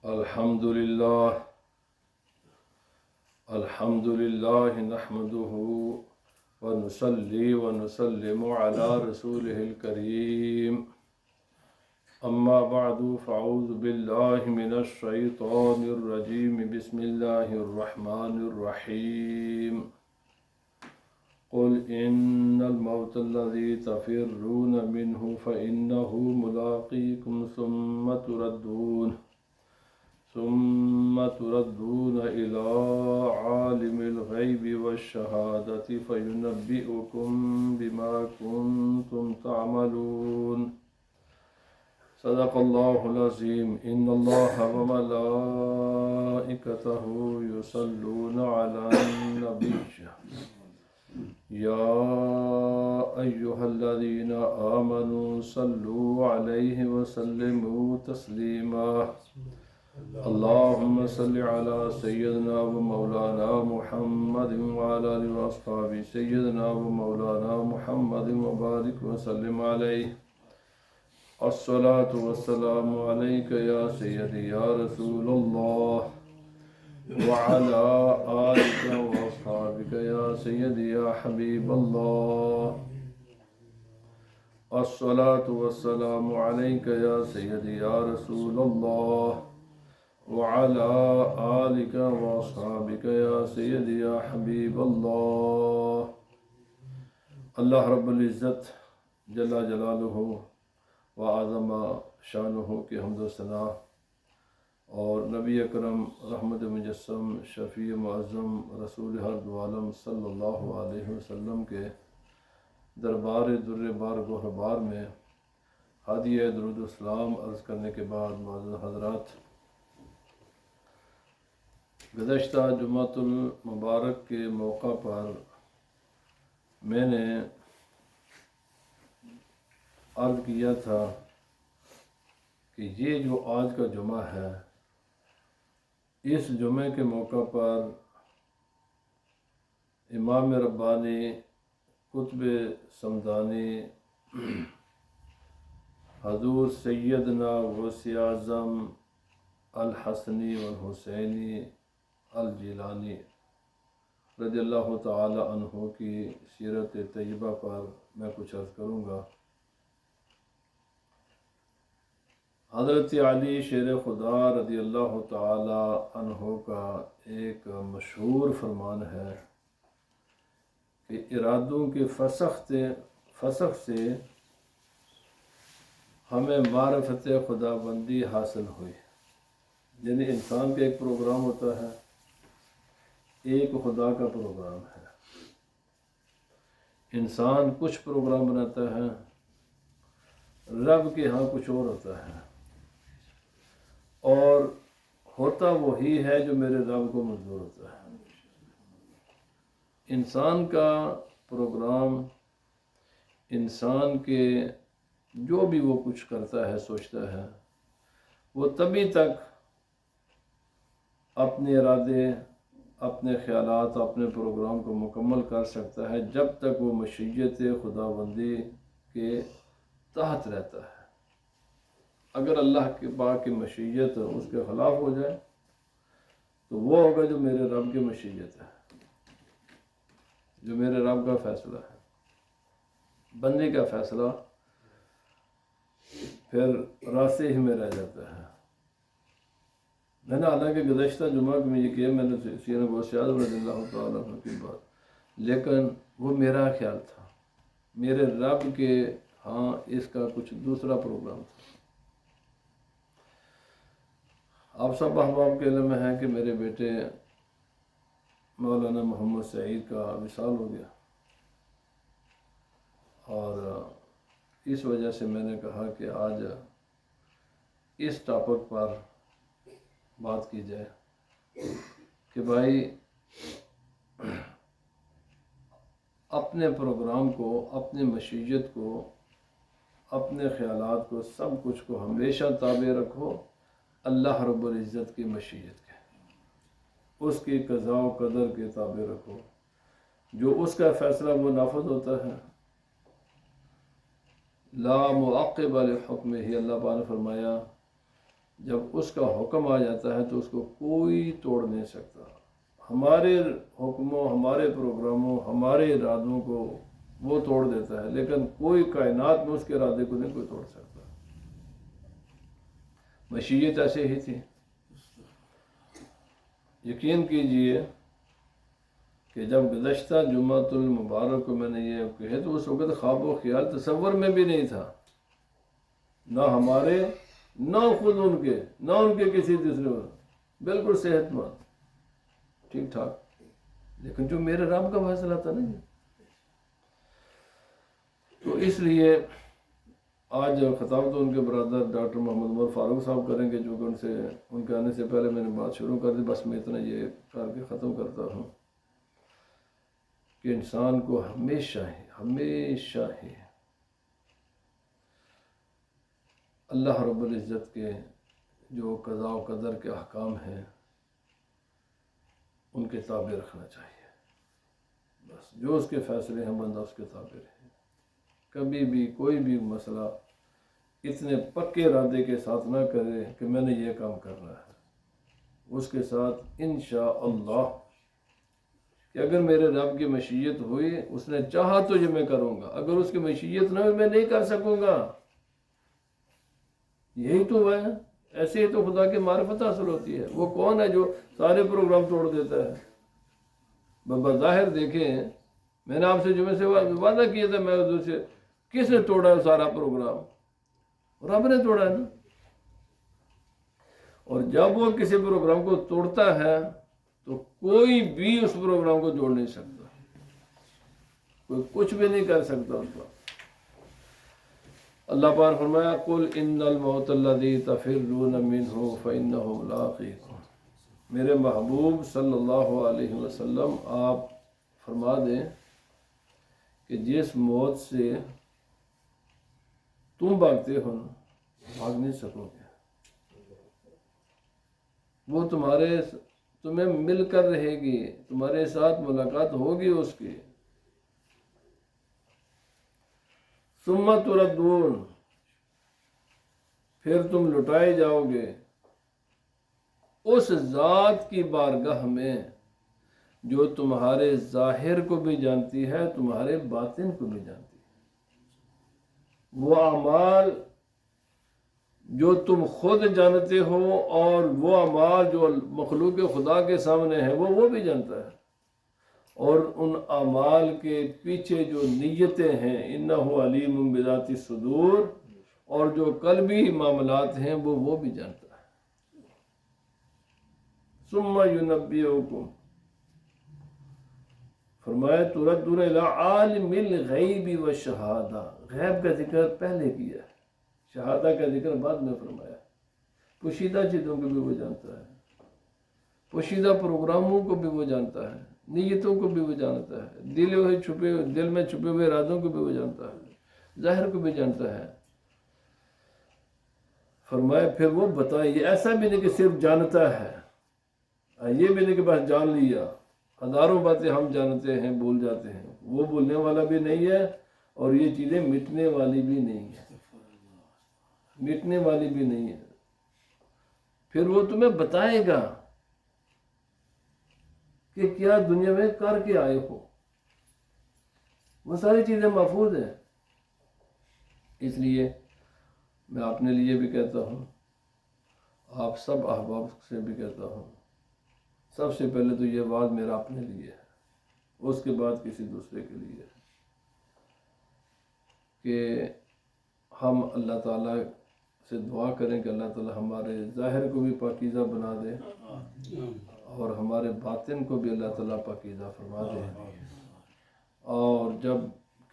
الحمد للہ نحمده ونصلي ونسلم على رسوله الكريم اما بعد فاعوذ باللہ من الشیطان الرجیم بسم اللہ الرحمن الرحیم قل ان الموت الذي تفرون منه فإنه ملاقيكم ثم تردون إلى عالم الغيب والشهادة فينبئكم بما كنتم تعملون صدق الله العظيم ان الله وملائكته يصلون على النبي يا أيها الذين آمنوا صلوا عليه وسلموا تسليما اللهم صل على سيدنا ومولانا محمد وعلى آله وأصحابه سيدنا ومولانا محمد وبارك وسلم عليه الصلاة والسلام عليك يا سيدي يا رسول الله وعلى آلك وأصحابك يا سيدي يا حبيب الله الصلاة والسلام عليك يا سيدي يا رسول الله وعلى آلك وأصحابك يا سيدي يا حبيب الله اللہ رب العزت جل جلالہ وعظم شانہ کی حمد و ثنا اور نبی اکرم رحمت مجسم شفیع معظم رسول ہر دو عالم صلی اللہ علیہ وسلم کے دربار در بار گوہربار میں ہادیہ درود و سلام عرض کرنے کے بعد معزز حضرات، گزشتہ جمعۃ المبارک کے موقع پر میں نے عرض کیا تھا کہ یہ جو آج کا جمعہ ہے، اس جمعے کے موقع پر امام ربانی قطب سمدانی حضور سیدنا غوث اعظم الحسنی والحسینی الجیلانی رضی اللہ تعالی عنہ کی سیرت طیبہ پر میں کچھ عرض کروں گا۔ حضرت علی شیر خدا رضی اللہ تعالی عنہ کا ایک مشہور فرمان ہے کہ ارادوں کے فسخ سے ہمیں معرفت خدا بندی حاصل ہوئی۔ یعنی انسان کا ایک پروگرام ہوتا ہے، ایک خدا کا پروگرام ہے۔ انسان کچھ پروگرام بناتا ہے، رب کے ہاں کچھ اور ہوتا ہے، اور ہوتا وہی ہے جو میرے رب کو منظور ہوتا ہے۔ انسان کا پروگرام، انسان کے جو بھی وہ کچھ کرتا ہے، سوچتا ہے، وہ تبھی تک اپنے ارادے، اپنے خیالات، اپنے پروگرام کو مکمل کر سکتا ہے جب تک وہ مشیت خدا بندی کے تحت رہتا ہے۔ اگر اللہ کے پاک کی مشیت اس کے خلاف ہو جائے تو وہ ہوگا جو میرے رب کی مشیت ہے، جو میرے رب کا فیصلہ ہے۔ بندے کا فیصلہ پھر راستے ہی میں رہ جاتا ہے۔ میں نے حالانکہ گزشتہ جمعہ میں یہ کیا، میں نے سیدنا غوث اعظم رضی اللہ تعالیٰ عنہ کی بات، لیکن وہ میرا خیال تھا، میرے رب کے ہاں اس کا کچھ دوسرا پروگرام تھا۔ آپ سب احباب کے علم میں ہے کہ میرے بیٹے مولانا محمد سعید کا وصال ہو گیا، اور اس وجہ سے میں نے کہا کہ آج اس ٹاپک پر بات کی جائے کہ بھائی اپنے پروگرام کو، اپنے مشیت کو، اپنے خیالات کو، سب کچھ کو ہمیشہ تابع رکھو اللہ رب العزت کی مشیت کے، اس کی قضاء و قدر کے تابع رکھو۔ جو اس کا فیصلہ وہ نافذ ہوتا ہے۔ لا معقب لحکمہ، اللہ پاک نے فرمایا جب اس کا حکم آ جاتا ہے تو اس کو کوئی توڑ نہیں سکتا. ہمارے حکموں، ہمارے پروگراموں، ہمارے ارادوں کو وہ توڑ دیتا ہے، لیکن کوئی کائنات میں اس کے ارادے کو نہیں کوئی توڑ سکتا. مشیت ایسے ہی تھی. یقین کیجئے کہ جب گزشتہ جمعہ المبارک کو میں نے یہ کہے تو اس وقت خواب و خیال تصور میں بھی نہیں تھا، نہ ہمارے، نہ خود ان کے، نہ ان کے کسی دوسرے پر. بالکل صحت مند، ٹھیک ٹھاک. لیکن جو میرے رب کا فیصلہ تھا نا. تو اس لیے آج خطاب تو ان کے برادر ڈاکٹر محمد فاروق صاحب کریں گے، جو کہ ان کے آنے سے پہلے میں نے بات شروع کر دی. بس میں اتنا یہ کر کے ختم کرتا ہوں کہ انسان کو ہمیشہ ہی اللہ رب العزت کے جو قضاء و قدر کے احکام ہیں ان کے تابع رکھنا چاہیے. بس جو اس کے فیصلے ہیں بندہ اس کے تابع رہے. کبھی بھی کوئی بھی مسئلہ اتنے پکے ارادے کے ساتھ نہ کرے کہ میں نے یہ کام کرنا ہے. اس کے ساتھ انشاءاللہ کہ اگر میرے رب کی مشیت ہوئی، اس نے چاہا تو یہ میں کروں گا، اگر اس کی مشیت نہ ہوئی میں نہیں کر سکوں گا. یہی تو ہے. ایسے ہی تو خدا کی معرفت حاصل ہوتی ہے. وہ کون ہے جو سارے پروگرام توڑ دیتا ہے؟ بظاہر دیکھیں، میں نے آپ سے جمعے سے وعدہ کیا تھا، میں حضور سے، کس نے توڑا ہے سارا پروگرام؟ رب نے توڑا ہے نا. اور جب وہ کسی پروگرام کو توڑتا ہے تو کوئی بھی اس پروگرام کو جوڑ نہیں سکتا، کوئی کچھ بھی نہیں کر سکتا اس کا. اللہ پاک فرمایا قل ان الموت الذی تفرون منہ فانہ ملاقیکم. میرے محبوب صلی اللہ علیہ وسلم آپ فرما دیں کہ جس موت سے تم بھاگتے ہو بھاگ نہیں سکو گے. وہ تمہیں مل کر رہے گی، تمہارے ساتھ ملاقات ہوگی اس کی. ثم تردون، پھر تم لٹائے جاؤ گے اس ذات کی بارگاہ میں جو تمہارے ظاہر کو بھی جانتی ہے، تمہارے باطن کو بھی جانتی ہے. وہ اعمال جو تم خود جانتے ہو اور وہ اعمال جو مخلوق خدا کے سامنے ہیں وہ بھی جانتا ہے. اور ان اعمال کے پیچھے جو نیتیں ہیں، انہ علیم بذات الصدور، اور جو قلبی معاملات ہیں وہ بھی جانتا ہے. ثم ینبئکم، فرمایا تردون الی عالم الغیب والشہادہ. غیب کا ذکر پہلے کیا ہے، شہادہ کا ذکر بعد میں فرمایا. پوشیدہ چیزوں کو بھی وہ جانتا ہے، پوشیدہ پروگراموں کو بھی وہ جانتا ہے، نیتوں کو بھی وہ جانتا ہے، دل میں چھپے ہوئے ارادوں کو بھی وہ جانتا ہے، ظاہر کو بھی جانتا ہے. فرمایا پھر وہ بتائیں. یہ ایسا بھی نہیں کہ صرف جانتا ہے، یہ بھی نہیں کہ بس جان لیا. ہزاروں باتیں ہم جانتے ہیں، بھول جاتے ہیں. وہ بھولنے والا بھی نہیں ہے اور یہ چیزیں مٹنے والی بھی نہیں ہے، مٹنے والی بھی نہیں ہے. پھر وہ تمہیں بتائے گا کہ کیا دنیا میں کر کے آئے ہو. وہ ساری چیزیں محفوظ ہیں. اس لیے میں اپنے لیے بھی کہتا ہوں، آپ سب احباب سے بھی کہتا ہوں، سب سے پہلے تو یہ بات میرا اپنے لیے ہے، اس کے بعد کسی دوسرے کے لیے ہے، کہ ہم اللہ تعالیٰ سے دعا کریں کہ اللہ تعالیٰ ہمارے ظاہر کو بھی پاکیزہ بنا دے اور ہمارے باطن کو بھی اللہ تعالیٰ پاکیزہ فرما دے. اور جب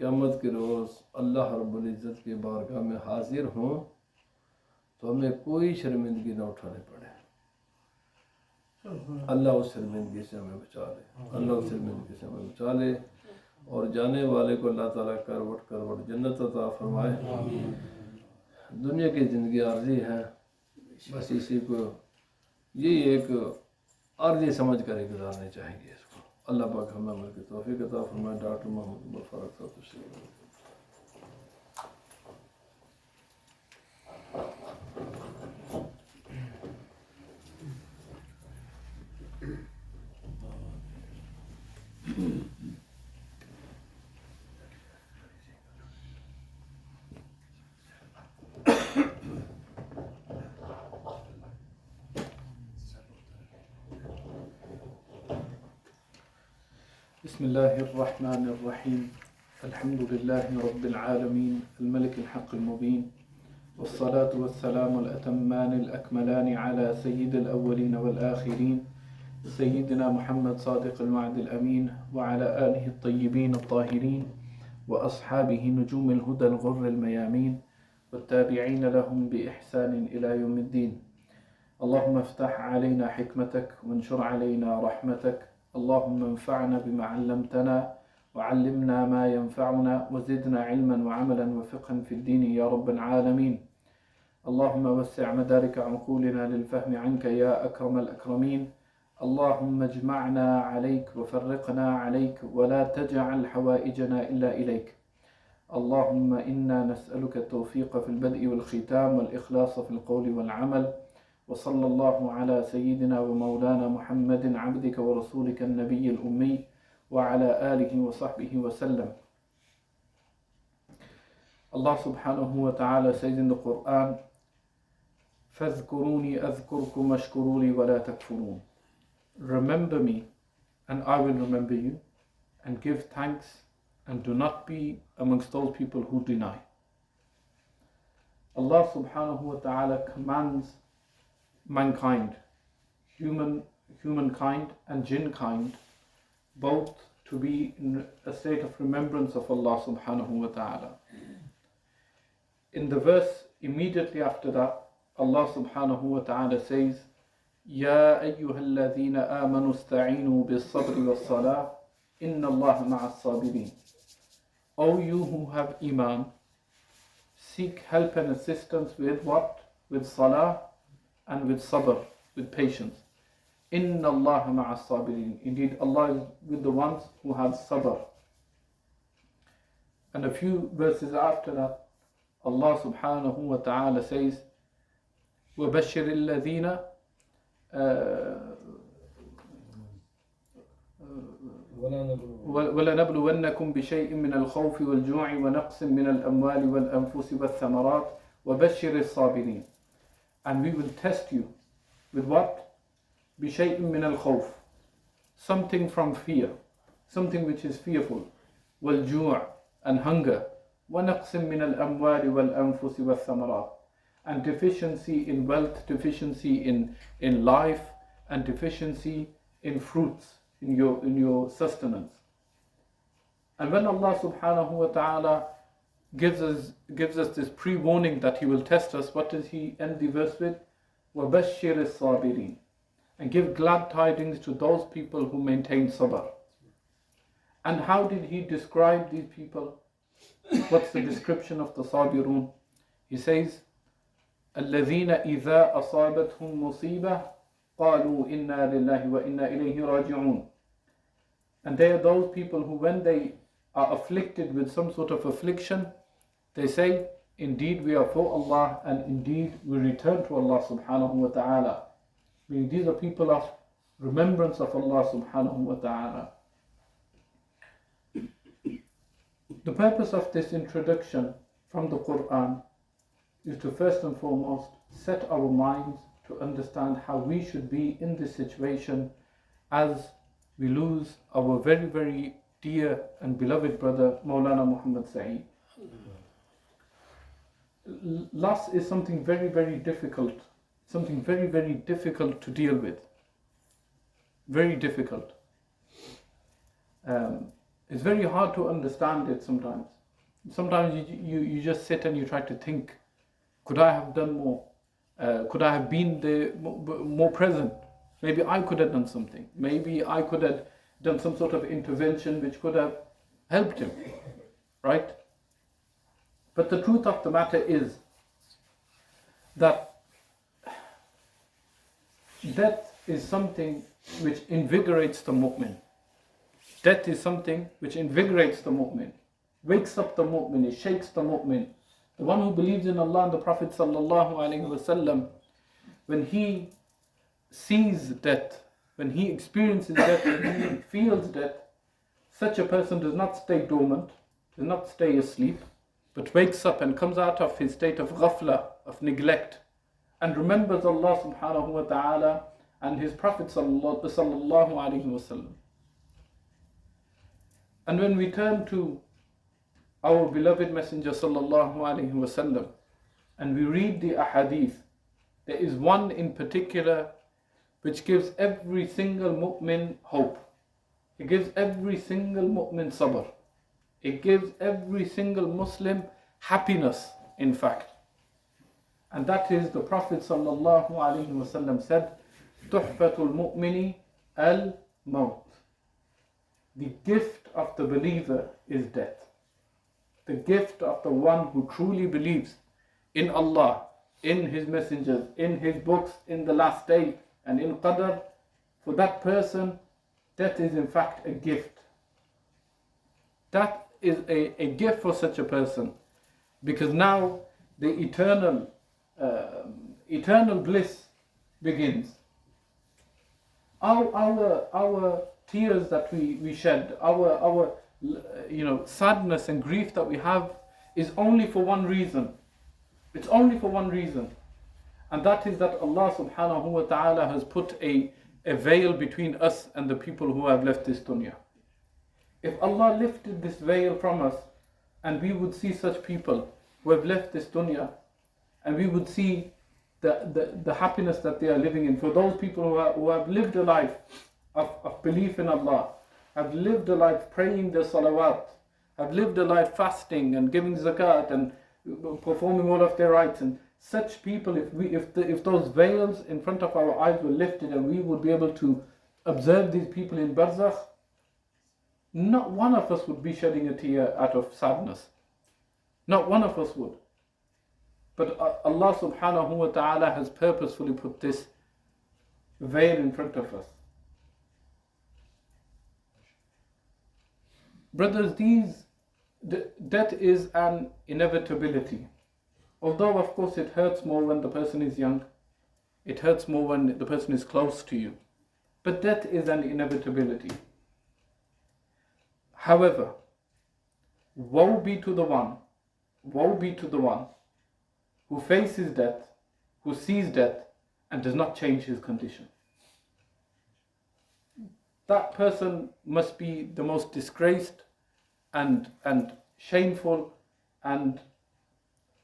قیامت کے روز اللہ رب العزت کے بارگاہ میں حاضر ہوں تو ہمیں کوئی شرمندگی نہ اٹھانے پڑے. اللہ اس شرمندگی سے ہمیں بچا لے، اللہ اس شرمندگی سے ہمیں بچا لے، اور جانے والے کو اللہ تعالیٰ کروٹ جنت عطا فرمائے. دنیا کی زندگی عارضی ہے، بس اسی کو یہی ایک عارضی سمجھ کر ہی گزارنے چاہیے اس کو. اللہ پاک ہمیں عمل کی توفیق عطا فرمائے. ڈاکٹر محمد فاروق صاحب تشریف. بسم الله الرحمن الرحيم الحمد لله رب العالمين الملك الحق المبين والصلاة والسلام الأتمان الأكملان على سيد الأولين والآخرين سيدنا محمد صادق الوعد الأمين وعلى آله الطيبين الطاهرين وأصحابه نجوم الهدى الغر الميامين والتابعين لهم بإحسان إلى يوم الدين. اللهم افتح علينا حكمتك وانشر علينا رحمتك. اللهم انفعنا بما علمتنا وعلمنا ما ينفعنا وزدنا علما وعملا وفقها في الدين يا رب العالمين. اللهم وسع مدارك عقولنا للفهم عنك يا أكرم الأكرمين. اللهم اجمعنا عليك وفرقنا عليك ولا تجعل حوائجنا إلا إليك. اللهم إنا نسألك التوفيق في البدء والختام والإخلاص في القول والعمل. وصلى الله على سيدنا ومولانا محمد عبدك ورسولك النبي الأمي وعلى آله وصحبه وسلم. Allah subhanahu wa ta'ala says in the Quran, فَاذْكُرُونِي أَذْكُرْكُمْ وَاشْكُرُوا لِي وَلَا تَكْفُرُونَ. Remember me and I will remember you, and give thanks and do not be amongst those people who deny. Allah subhanahu wa ta'ala commands mankind, humankind and jinnkind, both to be in a state of remembrance of Allah subhanahu wa ta'ala. In the verse immediately after that, Allah subhanahu wa ta'ala says, يَا أَيُّهَا الَّذِينَ آمَنُوا اسْتَعِينُوا بِالصَّبْرِ وَالصَّلَاةِ إِنَّ اللَّهَ مَعَ الصَّابِرِينَ. O you who have Iman, seek help and assistance with what? With salah and with sabr, with patience. إِنَّ اللَّهَ مَعَ الصَّابِرِينَ. Indeed, Allah is with the ones who have sabr. And a few verses after that, Allah subhanahu wa ta'ala says, وَبَشِّرِ الَّذِينَ وَلَنَبْلُوَنَّكُمْ بِشَيْءٍ مِّنَ الْخَوْفِ وَالْجُوعِ وَنَقْصٍ مِّنَ الْأَمْوَالِ وَالْأَنفُسِ وَالثَّمَرَاتِ وَبَشِّرِ الصَّابِرِينَ. And we will test you with what? بِشَيْءٍ مِّنَ الْخَوْفِ. Something from fear, something which is fearful. وَالْجُوعِ, and hunger. وَنَقْصٍ مِّنَ الْأَمْوَالِ وَالْأَنفُسِ وَالثَّمَرَاتِ, and deficiency in wealth, deficiency in life, and deficiency in fruits, in your sustenance. And when Allah subhanahu wa ta'ala gives us this pre-warning that He will test us, what does He end the verse with? وَبَشِّرِ الصَّابِرِينَ. And give glad tidings to those people who maintain sabr. And how did He describe these people? What's the description of the sabirun? He says, الَّذِينَ إِذَا أَصَابَتْهُمْ مُصِيبَةٌ قَالُوا إِنَّا لِلَّهِ وَإِنَّا إِلَيْهِ رَاجِعُونَ. And they are those people who, when they are afflicted with some sort of affliction, they say, indeed we are for Allah, and indeed we return to Allah subhanahu wa ta'ala. Meaning these are people of remembrance of Allah subhanahu wa ta'ala. The purpose of this introduction from the Quran is to first and foremost set our minds to understand how we should be in this situation as we lose our very, very dear and beloved brother Maulana Muhammad Sa'id. Loss is something very, very difficult, something very, very difficult to deal with. Very difficult. It's very hard to understand it sometimes. Sometimes you just sit and you try to think, could I have done more? Could I have been there more present? Maybe I could have done something. Maybe I could have done some sort of intervention which could have helped him. Right? But the truth of the matter is that death is something which invigorates the mu'min. Death is something which invigorates the mu'min, wakes up the mu'min, it shakes the mu'min. The one who believes in Allah and the Prophet sallallahu alaihi wasallam, when he sees death, when he experiences death, when he feels death, such a person does not stay dormant, does not stay asleep, but wakes up and comes out of his state of ghafla, of neglect, and remembers Allah subhanahu wa ta'ala and his Prophet sallallahu alaihi wasallam. And when we turn to our beloved Messenger sallallahu alaihi wasallam and we read the ahadith, there is one in particular which gives every single mu'min hope. It gives every single mu'min sabr. It gives every single Muslim happiness, in fact. And that is the Prophet sallallahu alaihi wasallam said, Tuhfatul mu'mini al-maut. The gift of the believer is death. The gift of the one who truly believes in Allah, in His messengers, in His books, in the last day, and in Qadr, for that person, death is in fact a gift. That is a gift for such a person, because now the eternal bliss begins. Our tears that we shed, our sadness and grief that we have is only for one reason. It's only for one reason. And that is that Allah subhanahu wa ta'ala has put a veil between us and the people who have left this dunya. If Allah lifted this veil from us and we would see such people who have left this dunya, and we would see the happiness that they are living in, for those people who have lived a life of belief in Allah, have lived a life praying their salawat, have lived a life fasting and giving zakat and performing all of their rites, and such people, if those veils in front of our eyes were lifted and we would be able to observe these people in barzakh, not one of us would be shedding a tear out of sadness. Not one of us would. But Allah subhanahu wa ta'ala has purposefully put this veil in front of us. Brothers, death is an inevitability. Although of course it hurts more when the person is young, it hurts more when the person is close to you. But death is an inevitability. However, woe be to the one who faces death, who sees death and does not change his condition. That person must be the most disgraced and shameful and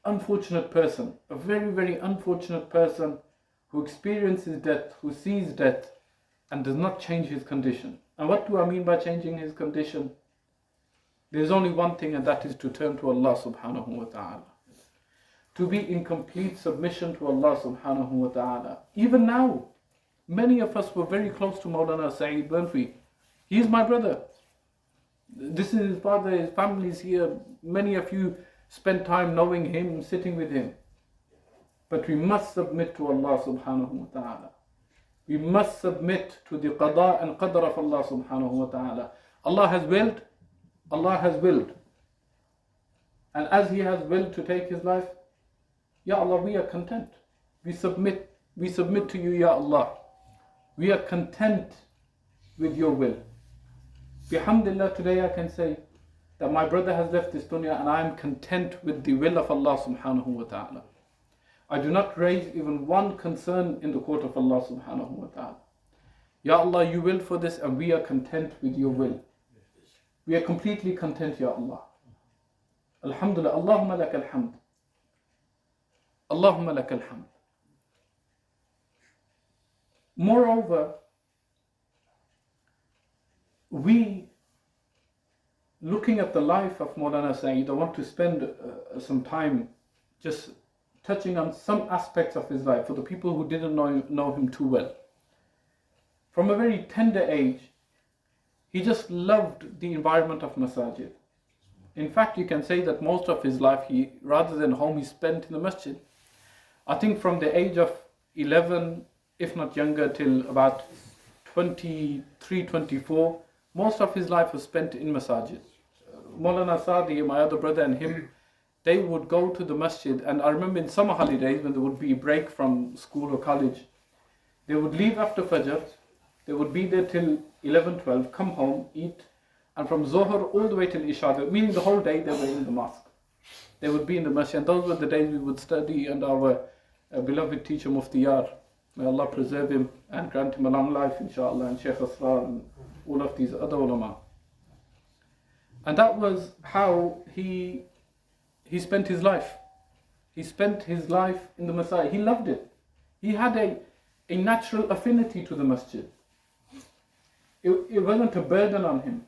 unfortunate person, a very, very unfortunate person who experiences death, who sees death and does not change his condition. And what do I mean by changing his condition? There's only one thing, and that is to turn to Allah subhanahu wa ta'ala. To be in complete submission to Allah subhanahu wa ta'ala. Even now, many of us were very close to Maulana Sa'id, weren't we? He is my brother. This is his father, his family is here. Many of you spent time knowing him, sitting with him. But we must submit to Allah subhanahu wa ta'ala. We must submit to the qada and qadr of Allah subhanahu wa ta'ala. Allah has willed. Allah has willed. And as He has willed to take His life, Ya Allah, we are content. We submit to you, Ya Allah. We are content with your will. Bihamdillah, today I can say that my brother has left this dunya and I am content with the will of Allah subhanahu wa ta'ala. I do not raise even one concern in the court of Allah subhanahu wa ta'ala. Ya Allah, you willed for this and we are content with your will. We are completely content, Ya Allah. Alhamdulillah, Allahumma laka alhamd. Allahumma laka alhamd. Moreover, we, looking at the life of Maulana Sa'id, I want to spend some time just touching on some aspects of his life for the people who didn't know him too well. From a very tender age, he just loved the environment of masajid. In fact, you can say that most of his life, rather than home, he spent in the masjid. I think from the age of 11, if not younger, till about 23, 24, most of his life was spent in masajid. Maulana Sadi, my other brother, and him, they would go to the masjid. And I remember in summer holidays, when there would be a break from school or college, they would leave after Fajr. They would be there till 11, 12, come home, eat, and from Zohar all the way till Isha, meaning the whole day they were in the mosque. They would be in the masjid, and those were the days we would study under our beloved teacher Muftiyar. May Allah preserve him and grant him a long life, inshallah, and Shaykh Asrar and all of these other ulama. And that was how he spent his life. He spent his life in the Messiah. He loved it. He had a natural affinity to the masjid. It wasn't a burden on him.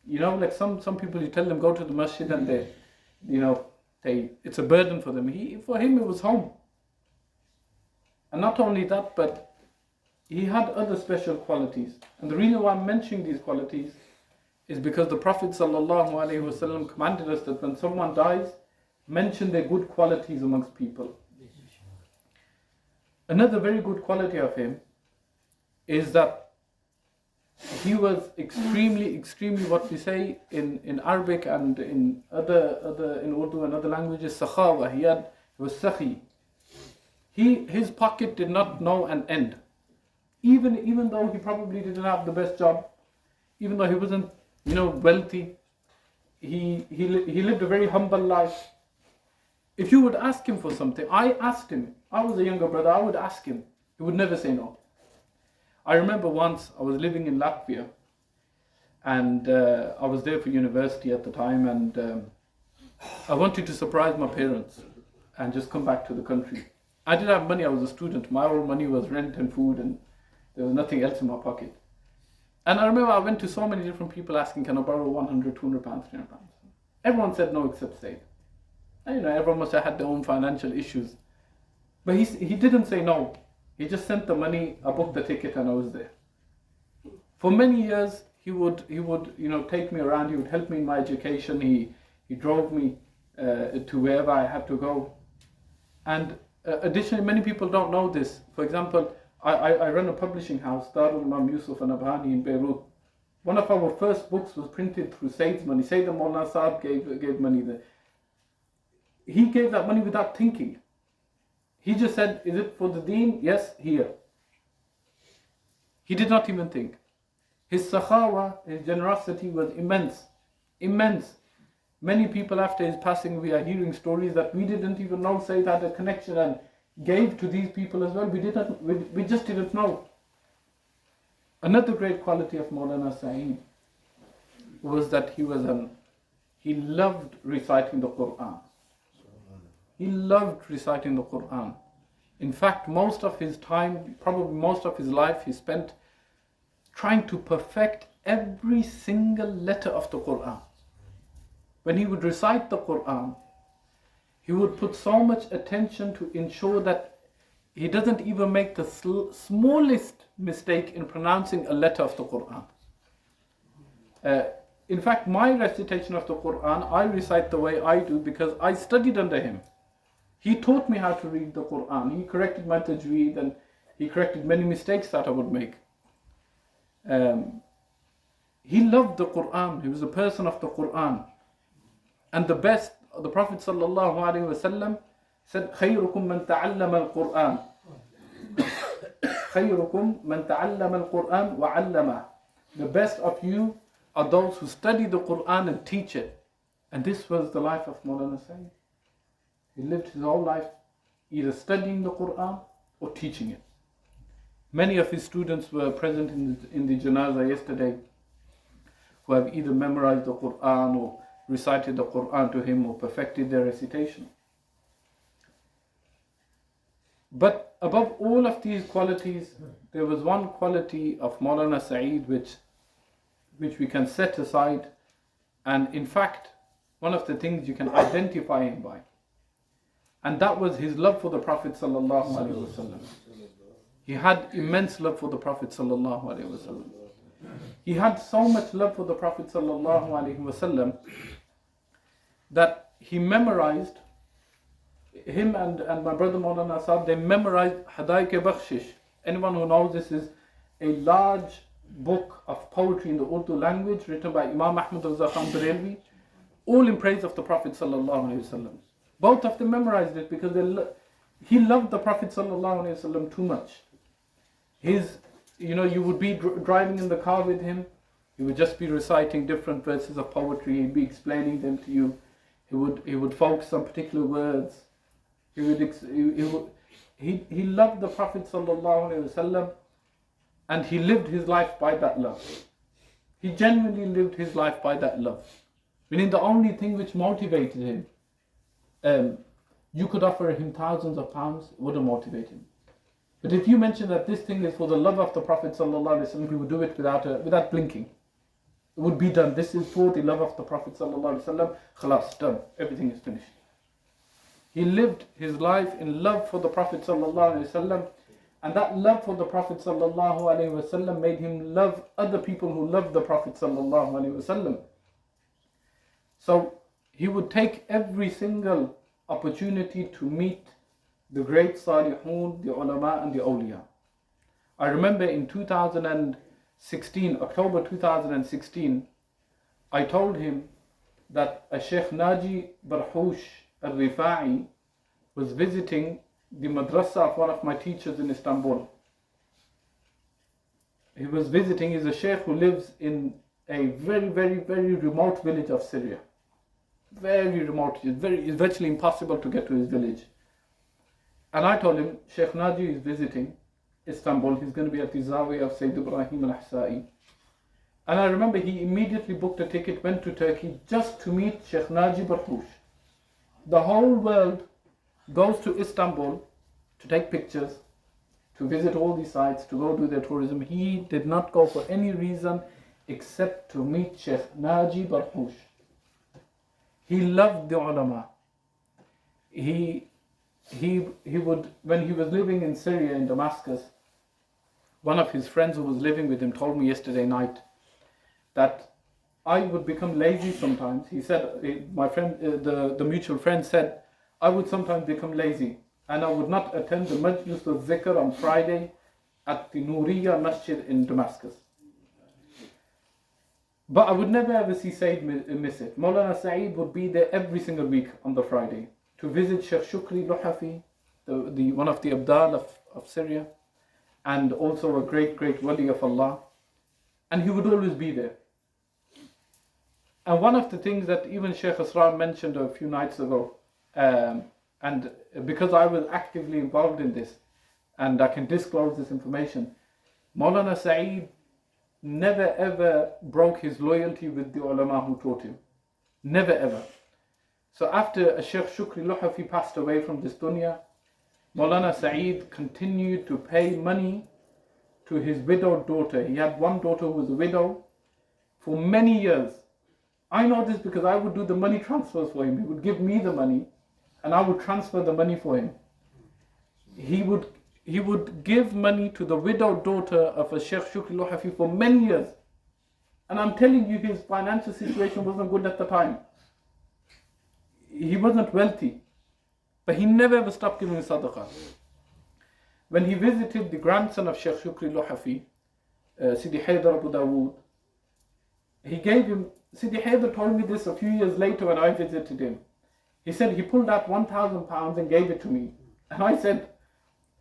You know, like some people, you tell them go to the masjid and it's a burden for them. For him it was home. And not only that, but he had other special qualities. And the reason why I'm mentioning these qualities is because the Prophet ﷺ commanded us that when someone dies, mention their good qualities amongst people. Another very good quality of him is that he was extremely, what we say in Arabic and in Urdu and other languages, sakhawa. He was sakhi. His pocket did not know an end. Even though he probably didn't have the best job, even though he wasn't, wealthy, he lived a very humble life. If you would ask him for something, I asked him. I was a younger brother. I would ask him. He would never say no. I remember once I was living in Latvia, and I was there for university at the time, and I wanted to surprise my parents and just come back to the country. I didn't have money. I was a student. My whole money was rent and food, and there was nothing else in my pocket. And I remember I went to so many different people asking, can I borrow 100, 200 pounds, 300 pounds? Everyone said no except Sa'id. And, everyone must have had their own financial issues. But he didn't say no. He just sent the money, I booked the ticket, and I was there. For many years, he would take me around. He would help me in my education. He drove me to wherever I had to go. And additionally, many people don't know this. For example, I run a publishing house, Darul Imam Yusuf and Abhani in Beirut. One of our first books was printed through Said's money. Said the Moulaana Sahib gave money there. He gave that money without thinking. He just said, is it for the deen? Yes, here. He did not even think. His sakhawa, his generosity was immense. Immense. Many people after his passing, we are hearing stories that we didn't even know Sayyid had a connection and gave to these people as well. We just didn't know. Another great quality of Maulana Sa'id was that he loved reciting the Quran. He loved reciting the Quran. In fact, most of his time, probably most of his life, he spent trying to perfect every single letter of the Quran. When he would recite the Quran, he would put so much attention to ensure that he doesn't even make the smallest mistake in pronouncing a letter of the Quran. In fact, my recitation of the Quran, I recite the way I do because I studied under him. He taught me how to read the Quran. He corrected my tajweed and he corrected many mistakes that I would make. He loved the Quran. He was a person of the Quran. And the best, the Prophet ﷺ said, خَيْرُكُمْ مَنْ تَعَلَّمَ الْقُرْآنِ خَيْرُكُمْ مَنْ تَعَلَّمَ الْقُرْآنِ وَعَلَّمَهُ. The best of you are those who study the Quran and teach it. And this was the life of Maulana Sa'id. He lived his whole life either studying the Quran or teaching it. Many of his students were present in the janazah yesterday who have either memorized the Quran or recited the Quran to him or perfected their recitation. But above all of these qualities, there was one quality of Maulana Sa'id which we can set aside, and in fact, one of the things you can identify him by. And that was his love for the Prophet ﷺ. He had immense love for the Prophet ﷺ. He had so much love for the Prophet ﷺ that he memorized, him and my brother Maulana Sahib, they memorized Hadaik-e-Bakhshish. Anyone who knows, this is a large book of poetry in the Urdu language written by Imam Ahmad Khan Barelvi, all in praise of the Prophet ﷺ. Both of them memorized it because he loved the Prophet ﷺ too much. You would be driving in the car with him, he would just be reciting different verses of poetry, he'd be explaining them to you, he would focus on particular words, he loved the Prophet ﷺ, and he lived his life by that love. He genuinely lived his life by that love. Meaning the only thing which motivated him, you could offer him thousands of pounds, it wouldn't motivate him. But if you mention that this thing is for the love of the Prophet ﷺ, he would do it without blinking. It would be done. This is for the love of the Prophet ﷺ. Khalas, done. Everything is finished. He lived his life in love for the Prophet ﷺ, and that love for the Prophet ﷺ made him love other people who loved the Prophet ﷺ. So he would take every single opportunity to meet the great salihun, the ulama and the awliya. I remember in 2016, October 2016, I told him that a Sheikh Naji Barhush al-Rifa'i was visiting the madrasa of one of my teachers in Istanbul. He was visiting, he's a sheikh who lives in a very, very, very remote village of Syria. Very remote, it's virtually impossible to get to his village. And I told him, Sheikh Naji is visiting Istanbul, he's going to be at the Zawiyah of Sayyid Ibrahim al-Ahsa'i. And I remember he immediately booked a ticket, went to Turkey just to meet Sheikh Naji Barhush. The whole world goes to Istanbul to take pictures, to visit all these sites, to go do their tourism. He did not go for any reason except to meet Sheikh Naji Barhush. He loved the ulama. He would, when he was living in Syria, in Damascus, one of his friends who was living with him told me yesterday night that I would become lazy sometimes. He said, my friend, the mutual friend said, I would sometimes become lazy and I would not attend the Majlis al-Zikr on Friday at the Nouriya Masjid in Damascus. But I would never ever see Sa'id miss it. Maulana Sa'id would be there every single week on the Friday to visit Sheikh Shukri Luhafi, one of the Abdal of Syria, and also a great, great wali of Allah. And he would always be there. And one of the things that even Sheikh Asrar mentioned a few nights ago, and because I was actively involved in this, and I can disclose this information, Maulana Sa'id never ever broke his loyalty with the ulama who taught him. Never ever. So after Sheikh Shukri Luhafi passed away from this dunya, Maulana Sa'id continued to pay money to his widowed daughter. He had one daughter who was a widow for many years. I know this because I would do the money transfers for him. He would give me the money and I would transfer the money for him. He would give money to the widowed daughter of a Sheikh Shukri Luhafi for many years. And I'm telling you, his financial situation wasn't good at the time. He wasn't wealthy, but he never ever stopped giving sadaqah. When he visited the grandson of Sheikh Shukri Luhafi, Sidi Haydar Abu Dawood, he gave him, Sidi Haydar told me this a few years later when I visited him. He said he pulled out £1,000 and gave it to me. And I said,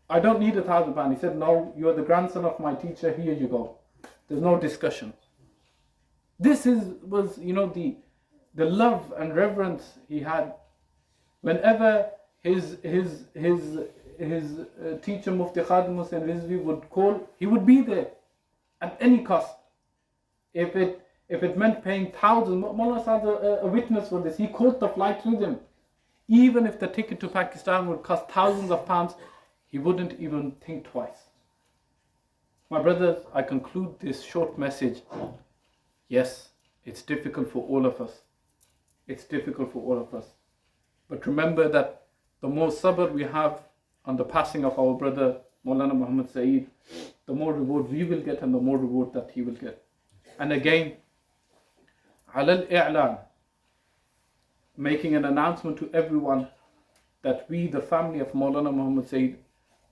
I don't need £1,000. He said, no, you are the grandson of my teacher, here you go. There's no discussion. This was the love and reverence he had. Whenever his teacher Mufti Khadim Hussain Rizvi would call, he would be there at any cost. If it meant paying thousands, Maulana Sa'id a witness for this. He caught the flights with him. Even if the ticket to Pakistan would cost thousands of pounds, he wouldn't even think twice. My brothers, I conclude this short message. Yes, it's difficult for all of us. It's difficult for all of us. But remember that the more sabr we have on the passing of our brother Maulana Muhammad Sa'id, the more reward we will get and the more reward that he will get. And again, Alal I'lan, making an announcement to everyone that we, the family of Maulana Muhammad Sa'id,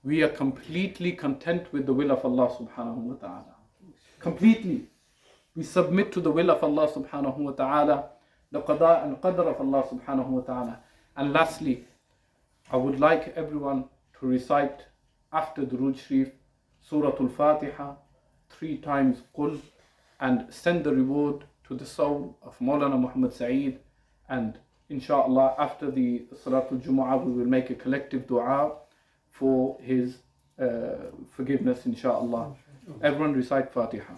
we are completely content with the will of Allah subhanahu wa ta'ala. Completely. We submit to the will of Allah subhanahu wa ta'ala, the qada and qadr of Allah subhanahu wa ta'ala. And lastly, I would like everyone to recite after Durood Sharif, Surah Al-Fatiha, 3 times Qul, and send the reward to the soul of Maulana Muhammad Sa'id. And inshallah, after the Salatul Jum'ah, we will make a collective dua for his forgiveness, inshallah. Everyone recite Fatiha.